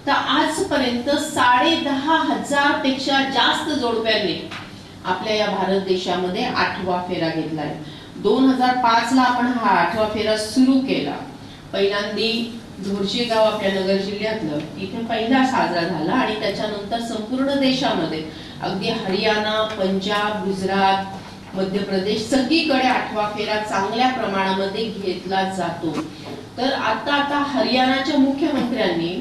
B: तर आजपर्यंत 10,500 पेक्षा जास्त जोडप्यांनी आपल्या या भारत देशामध्ये 8वा फेरा घेतलाय. 2005 ला आपण हा 8वा फेरा सुरू केला. पहिल्यांदी झोरशी गाव आपल्या नगर जिल्ह्यातलं इथे पहिला साजरा झाला, आणि त्याच्यानंतर संपूर्ण देशामध्ये अगदी हरियाणा, पंजाब, गुजरात, मध्य प्रदेश सगळीकडे 8वा फेरा चांगल्या प्रमाणामध्ये घेतला जातो. तर आता हरियाणाच्या मुख्यमंत्र्यांनी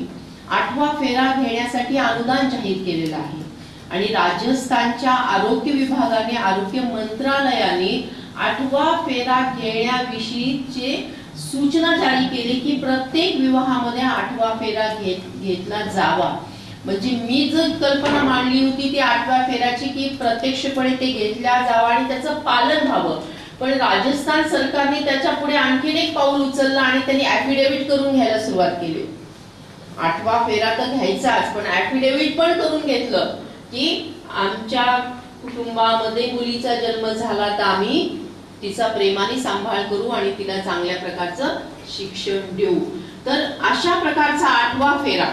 B: 8वा फेरा घेण्यासाठी अनुदान जाहीर केलेलं आहे, आणि राजस्थानच्या आरोग्य विभागाने, आरोग्य मंत्रालयाने 8वा फेरा घेण्याविषयीचे सूचना जारी केली की प्रत्येक विवाहामध्ये 8वा फेरा घेतला जावा. म्हणजे मी जर कल्पना मांडली होती ती 8व्या फेऱ्याची की प्रत्यक्षपणे ते घेतल्या जावा आणि त्याचं पालन व्हावं, पण राजस्थान सरकारने त्याच्या पुढे आणखीन एक पाऊल उचललं आणि त्यांनी ऍफिडेव्हिट करून घ्यायला सुरुवात केली. 8वा फेरा तर घ्यायचाच, पण ऍफिडेव्हिट पण करून घेतलं की आमच्या कुटुंबामध्ये मुलीचा जन्म झाला तर आम्ही तिचा प्रेमाने सांभाळ करू आणि तिला चांगल्या प्रकारचं शिक्षण देऊ. तर अशा प्रकारचा 8वा फेरा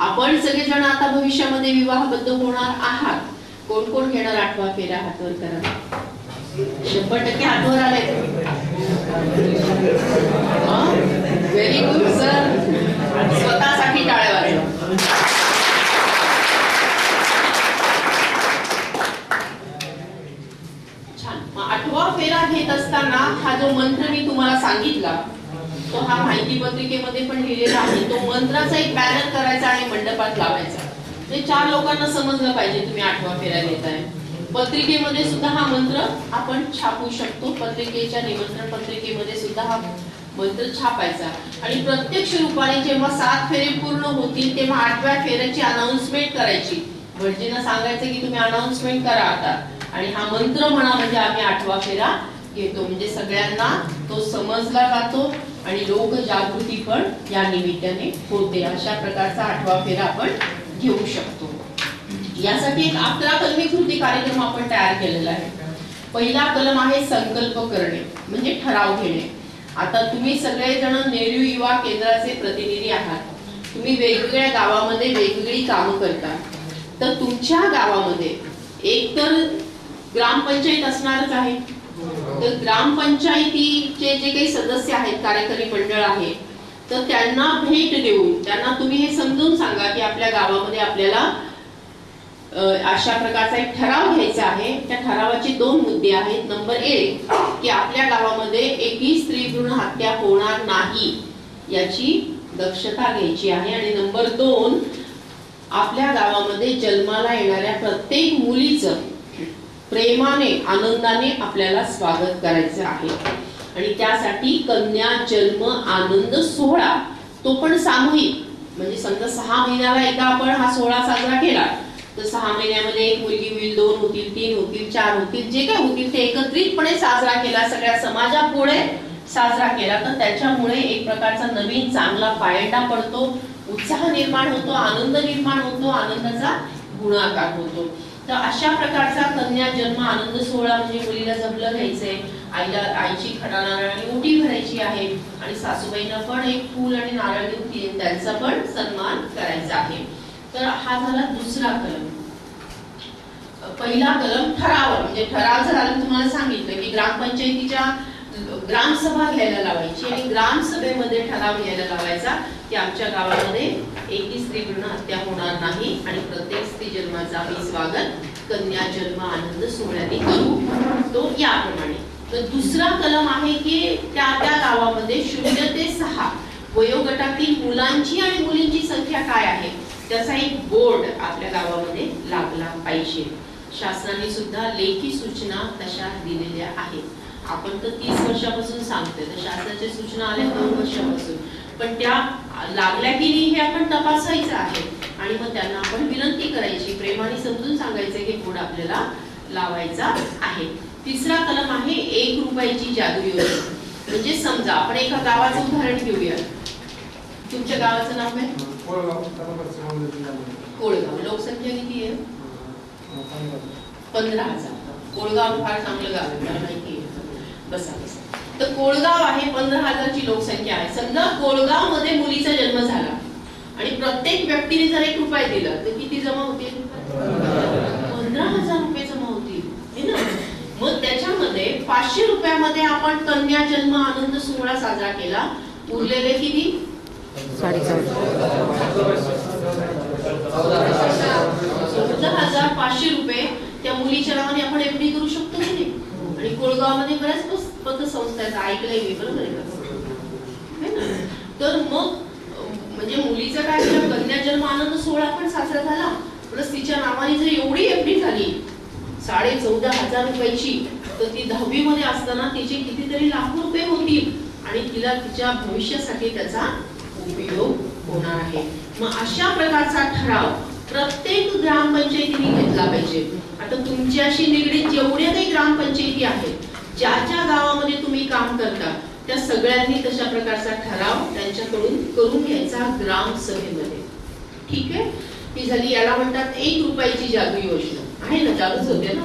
B: आपण सगळेजण आता भविष्यामध्ये विवाहबद्ध होणार आहात. कोण कोण घेणार 8वा फेरा? हातवर करा. 100% हातवर आले. Very good sir. स्वतःसाठी टाळ्या वाजवा. छान. 8वा फेरा घेत असताना हा जो मंत्र मी तुम्हाला सांगितला तो हा माहिती पत्रिकेमध्ये पण लिहिलेला आहे. तो मंत्राचा एक बॅनर करायचा आणि मंडपात लावायचा. ते 4 लोकांना समजलं पाहिजे तुम्ही 8वा फेरा घेताय. पत्रिकेमध्ये सुद्धा हा मंत्र आपण छापू शकतो. पत्रिकेच्या निमंत्रण पत्रिकेमध्ये सुद्धा हा मंत्र छापायचा, आणि प्रत्यक्ष रूपाने जेव्हा 7 फेरे पूर्ण होतील तेव्हा 8व्या फेऱ्याची अनाउन्समेंट करायची. भटजींना सांगायचं की तुम्ही अनाउन्समेंट करा आता, आणि हा मंत्र म्हणा म्हणजे आम्ही 8वा फेरा घेतो. म्हणजे सगळ्यांना तो समजला जातो आणि लोक जागृती पण या निमित्ताने होते. अशा प्रकारचा 8वा फेरा आपण घेऊ शकतो. यासाठी एक 11 कलमी कृती कार्यक्रम आपण तयार केलेला आहे. पहिला कलम आहे संकल्प करणे, म्हणजे ठराव घेणे. आता तुम्ही सगळेजण नेहरू युवा केंद्राचे प्रतिनिधी आहात. तुम्ही वेगवेगळ्या गावामध्ये वेगवेगळी कामं करता. तर तुमच्या गावामध्ये एक तर ग्रामपंचायत असणारच आहे. तर ग्रामपंचायतीचे जे काही सदस्य आहेत, कार्यकारी मंडळ आहे, तर त्यांना भेट देऊन त्यांना तुम्ही हे समजून सांगा की आपल्या गावामध्ये आपल्याला अशा प्रकारचा एक ठराव घ्यायचा आहे. त्या ठरावाचे 2 मुद्दे आहेत. नंबर 1 की आपल्या गावामध्ये एकही स्त्री भ्रूण हत्या होणार नाही याची दक्षता घ्यायची आहे, आणि नंबर 2 आपल्या गावामध्ये जन्माला येणाऱ्या प्रत्येक मुलीचं प्रेमाने, आनंदाने आपल्याला स्वागत करायचं आहे. आणि त्यासाठी कन्या जन्म आनंद सोहळा, तो पण सामूहिक, म्हणजे समजा 6 महिन्याला एकदा आपण हा सोहळा साजरा केला तर 6 महिन्यामध्ये 1 मुलगी होईल, 2 होतील, 3 होतील, 4 होतील, जे काय होतील ते एकत्रितपणे साजरा केला, सगळ्या समाजापुढे साजरा केला, तर त्याच्यामुळे एक प्रकारचा नवीन चांगला पायंडा पडतो, उत्साह निर्माण होतो, आनंद निर्माण होतो, आनंदाचा गुणाकार होतो. तर अशा प्रकारचा कन्या जन्म आनंद सोहळा म्हणजे मुलीला जमलं घ्यायचंय, आईची खडा नारळाने ओटी भरायची आहे, आणि सासूबाईंना पण एक फूल आणि नारळ देऊन त्यांचा पण सन्मान करायचा आहे. तर हा झाला दुसरा कलम. पहिला कलम ठराव, म्हणजे ठराव झाला तुम्हाला सांगितलं की ग्रामपंचायतीच्या ग्रामसभा घ्यायला लावायची, आणि ग्रामसभेमध्ये ठराव घ्यायला लावायचा की आमच्या गावामध्ये एकही स्त्री भ्रूण हत्या होणार नाही, आणि प्रत्येक स्त्री जन्माचा आम्ही स्वागत कन्या जन्म आनंद सोहळ्याने करू. तो याप्रमाणे तर दुसरा कलम आहे की त्या गावामध्ये 0 ते 6 वयोगटातील मुलांची आणि मुलींची संख्या काय आहे त्याचा एक बोर्ड आपल्या गावामध्ये लागला पाहिजे. शासनाने सुद्धा लेखी सूचना तशा दिलेल्या आहेत. आपण तर 30 वर्षापासून सांगतोय, तर शासनाच्या सूचना आल्या 2 वर्षापासून, पण त्या लागल्या की नाही हे आपण तपासायचं आहे आणि मग त्यांना आपण विनंती करायची, प्रेमाने समजून सांगायचं हे बोर्ड आपल्याला लावायचा आहे. तिसरा कलम आहे 1 रुपयाची जादू योजना. म्हणजे समजा आपण एका गावाचं उदाहरण घेऊया. तुमच्या गावाचं नाव काय? कोळगाव. लोकसंख्या किती आहे? 15,000. कोळगाव फार चांगलं गाव आहे, मला माहिती आहे. बसा. तर कोळगाव आहे, 15,000 ची लोकसंख्या आहे. समजा कोळगाव मध्ये मुलीचा जन्म झाला आणि प्रत्येक व्यक्तीने जर 1 रुपया दिला तर किती जमा होतील? 15,000 रुपये जमा होतील, है ना? मग त्याच्यामध्ये 500 रुपयामध्ये आपण कन्या जन्म आनंद सोहळा साजरा केला. उरलेले किती? 14,500 रुपये त्या मुलीच्या नावाने आपण एफडी करू शकतो की नाही? आणि कोळगावमध्ये बऱ्याच पतसंस्था आहेत, ऐकलंय मी, बरोबर आहे का? तर मग म्हणजे मुलीचा काय झालं, कन्या जन्म आनंद सोहळा पण साजरा झाला, प्लस तिच्या नावाने जर एवढी एफडी झाली 14,500 रुपयाची, तर ती 10वी मध्ये असताना तिचे कितीतरी लाखो रुपये होतील आणि तिला तिच्या भविष्यासाठी त्याचा उपयोग होणार आहे. मग अशा प्रकारचा ठराव प्रत्येक ग्रामपंचायतीने घेतला पाहिजे. आता तुमच्याशी निगडीत जेवढ्या काही ग्रामपंचायती आहेत, ज्या ज्या गावामध्ये तुम्ही काम करता, त्या सगळ्यांनी तशा प्रकारचा ठराव त्यांच्याकडून करून घ्यायचा ग्रामसभेमध्ये. ठीक आहे? ही झाली, याला म्हणतात 1 रुपयाची जादू योजना. आहे ना, चालूच होते ना.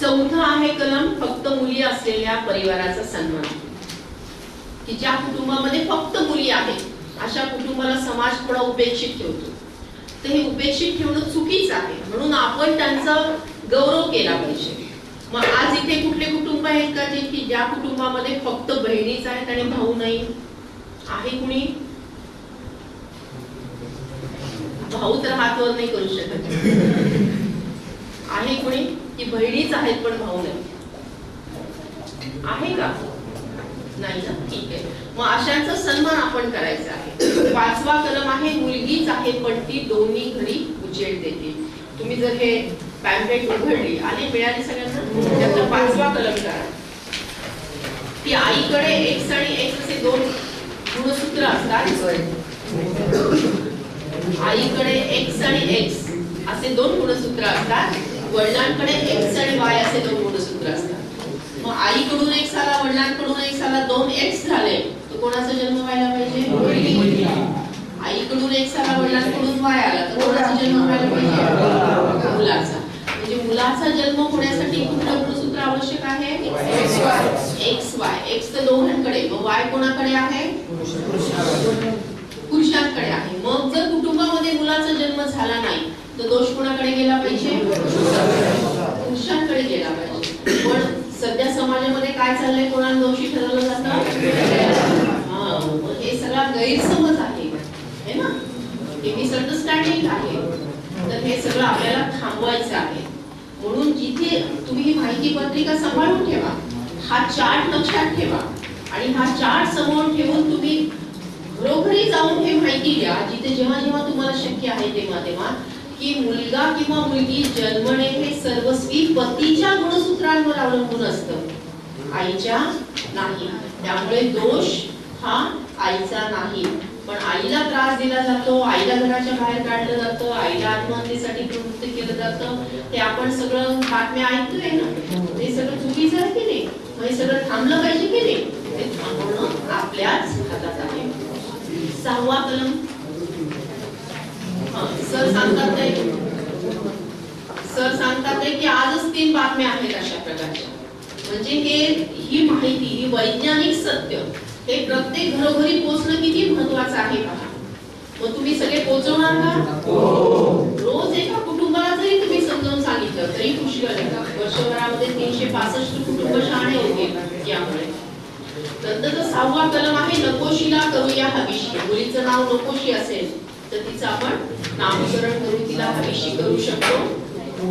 B: चौथा आहे कलम फक्त मुली असलेल्या परिवाराचा सन्मान. की ज्या कुटुंबामध्ये फक्त मुली आहेत अशा कुटुंबाला समाज थोडा उपेक्षित ठेवतो. तर हे उपेक्षित ठेवणं चुकीचं आहे, म्हणून आपण त्यांचा गौरव केला पाहिजे. मग आज इथे कुठले कुटुंब आहेत का जे की ज्या कुटुंबामध्ये फक्त बहिणीच आहेत आणि भाऊ नाही? आहे कुणी? भाऊ तर हातवर नाही करू शकत. आहे कुणी की बहिणीच आहेत पण भाऊ नाही? आहे का? नाही ना? ठीक आहे. मग अशांचा सन्मान आपण करायचा आहे. 5वा कलम आहे मुलगीच आहे पण ती दोन्ही घरी उजेड देते. तुम्ही जर हे पॅम्पलेट उघडली आणि मिळाली सगळ्यांना, त्यातला 5वा कलम करा की आईकडे X आणि X असे 2 गुणसूत्र असतात. आईकडे X आणि X असे 2 गुणसूत्र असतात. वडिलांकडे X आणि Y असे 2 गुणसूत्र असतात. मग आईकडून X आला, वडिलांकडून X आला, 2 X झाले, तर कोणाचा जन्म व्हायला पाहिजे? आईकडून X आला, वडिलांकडून Y आला, तर कोणाचा जन्म व्हायला पाहिजे? मुलाचा. म्हणजे मुलाचा जन्म होण्यासाठी कुठलं गुणसूत्र आवश्यक आहे? XY. X तर दोघांकडे, मग Y कोणाकडे आहे? पुरुषांकडे आहे. मग जर कुटुंबामध्ये मुलाचा जन्म झाला नाही तर दोष कोणाकडे गेला पाहिजे? पुरुषांकडे गेला पाहिजे. पण सध्या समाजामध्ये काय चाललंय, कोणाला दोषी ठरवलं जातं? हे सगळा गैरसमज आहे, है ना? हे मिसअंडरस्टँडिंग आहे. तर हे सगळं आपल्याला थांबवायचं आहे. म्हणून जिथे तुम्ही ही माहिती पत्रिका सांभाळून ठेवा, हा चार्ट लक्षात ठेवा आणि हा चार्ट समोर ठेवून तुम्ही घरोघरी जाऊन हे माहिती द्या, जिथे जेव्हा जेव्हा तुम्हाला शक्य आहे तेव्हा की मुलगा किंवा मुलगी जन्मणे हे सर्वस्वी पतीच्या गुणसूत्रांवर अवलंबून असतं, आईच्या नाही. त्यामुळे दोष हा आईचा नाही, पण आईला त्रास दिला जातो, आईला घराच्या बाहेर काढलं जातं, आईला आत्महत्येसाठी प्रवृत्त केलं जातं. हे आपण सगळं बातम्या ऐकतोय ना, हे सगळं चुकीचं आहे की नाही? हे सगळं थांबलं पाहिजे की नाही? ते थांबवणं आपल्याच हातात आहे. 6वा कलम सर सांगतात की आजच 3 बातम्या आहेत अशा प्रकारच्या. म्हणजे ही माहिती, ही वैज्ञानिक सत्य हे प्रत्येक घरोघरी पोहोचणं किती महत्वाचं आहे पहा. मग तुम्ही सगळे पोहोचवणार का? रोज एका कुटुंबाला जरी तुम्ही समजावून सांगितलं तरी पुष्कळ आहे. वर्षभरामध्ये 365 कुटुंब शहाणे होतील यामुळे. नंतर 6वा कलम आहे नकोशीला करूया हवीशी. मुलीचं नाव नकोशी असेल तर तिचं आपण नामकरण करून तिला हवीशी करू शकतो.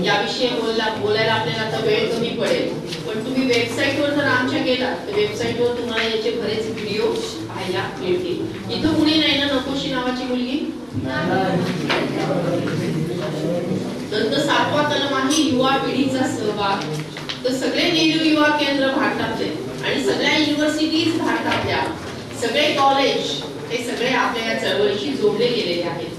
B: याविषयी बोलायला आपल्याला आता वेळ कमी पडेल, पण तुम्ही वेबसाईटवर जर आमच्या गेलात तर वेबसाईटवर तुम्हाला याचे बरेच व्हिडिओ पाहायला मिळतील. इथं कुणी नाही ना नकोशी नावाची मुलगी? नंतर 7वा कलम आहे युवा पिढीचा सहभाग. तर सगळे नेहरू युवा केंद्र भारतातले आणि सगळ्या युनिव्हर्सिटीज भारतातल्या, सगळे कॉलेज हे सगळे आपल्या या चळवळीशी जोडले गेलेले आहेत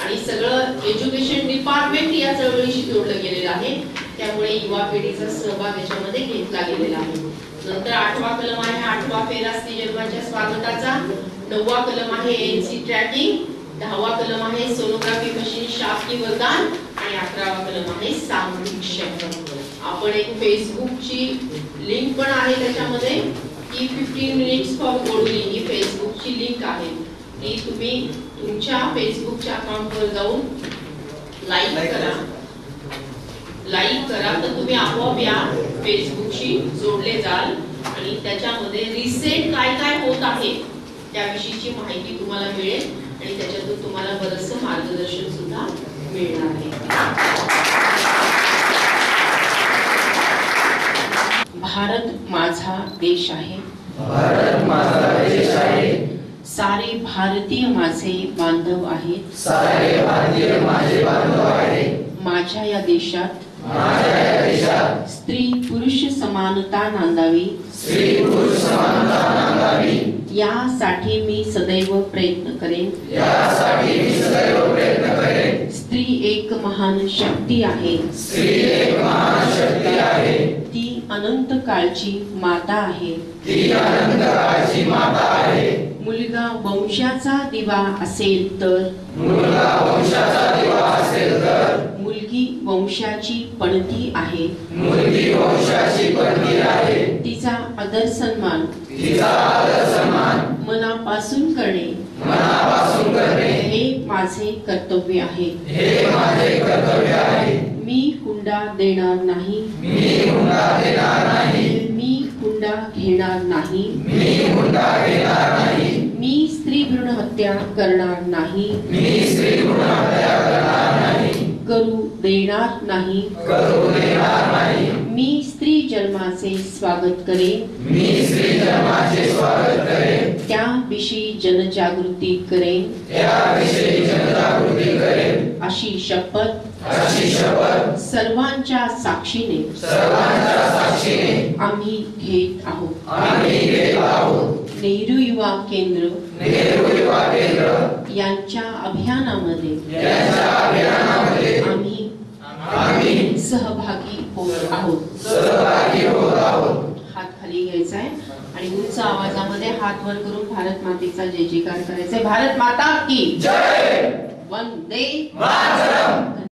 B: आणि सगळं एज्युकेशन डिपार्टमेंट या चळवळीशी जोडलं गेलेलं आहे. त्यामुळे युवा पिढीचा सहभाग याच्यामध्ये घेतला गेलेला आहे. नंतर 8वा कलम आहे 8वा फेरा स्त्री जन्माच्या स्वागताचा. 9वा कलम आहे ANC ट्रॅकिंग. 10वा कलम आहे सोनोग्राफी मशीन शासकीय वरदान आणि 11वा कलम आहे सामूहिक शपथ. आपण एक फेसबुकची लिंक पण आहे त्याच्यामध्ये की 15 मिनिट्स फॉर गोडली ही फेसबुकची लिंक आहे. ती तुम्ही तुमच्या फेसबुकच्या अकाउंटवर जाऊन लाईक करा तर तुम्ही आपोआप या फेसबुकशी जोडले जाल आणि त्याच्यामध्ये रिसेंट काय काय होत आहे त्याविषयीची माहिती तुम्हाला मिळेल आणि त्याच्यातून तुम्हाला बरंचसं मार्गदर्शन सुद्धा मिळणार आहे. भारत माझा देश आहे.
F: भारत माझा देश आहे.
B: सारे भारतीय माझे बांधव आहेत.
F: सारे भारतीय माझे बांधव आहेत.
B: माझ्या या देशात
F: स्त्री
B: पुरुष समानता नांदावी.
F: स्त्री पुरुष समानता नांदावी
B: यासाठी मी सदैव प्रयत्न करेन.
F: यासाठी मी सदैव प्रयत्न करेन.
B: स्त्री एक महान शक्ती आहे.
F: स्त्री एक महान शक्ती आहे.
B: ती अनंत काळची माता आहे.
F: ती अनंत काळची माता आहे.
B: मुलगा वंशाचा दिवा असेल तर
F: मुलगा वंशाचा दिवा असेल तर
B: मुलगी वंशाची पणती आहे.
F: मुलगी वंशाची पणती आहे.
B: तिचा आदर सन्मान
F: तिचा आदर सन्मान
B: मनापासून करणे
F: हे
B: माझे कर्तव्य आहे.
F: हे माझे कर्तव्य आहे.
B: मी हुंडा देणार नाही.
F: मी हुंडा देणार नाही.
B: मी हुंडा घेणार नाही.
F: मी हुंडा घेणार नाही.
B: मी स्त्री भ्रूण हत्या करणार नाही.
F: मी स्त्री भ्रूण हत्या करणार नाही.
B: करू देणार नाही.
F: करू देणार नाही.
B: मी स्त्री जन्माचे स्वागत करेन.
F: मी स्त्री जन्माचे स्वागत करेन.
B: त्याविषयी जनजागृती करेन.
F: त्याविषयी जनजागृती करेन.
B: अशी शपथ सर्वांच्या साक्षीने आम्ही घेत आहोत. नेहरू युवा केंद्र यांच्या अभियानामध्ये आम्ही सहभागी होत आहोत. हात खाली घ्यायचा आहे आणि उंच आवाजामध्ये हात वर करून भारत मातेचा जय जयकार करायचा. भारत माता की जय. वंदे मातरम.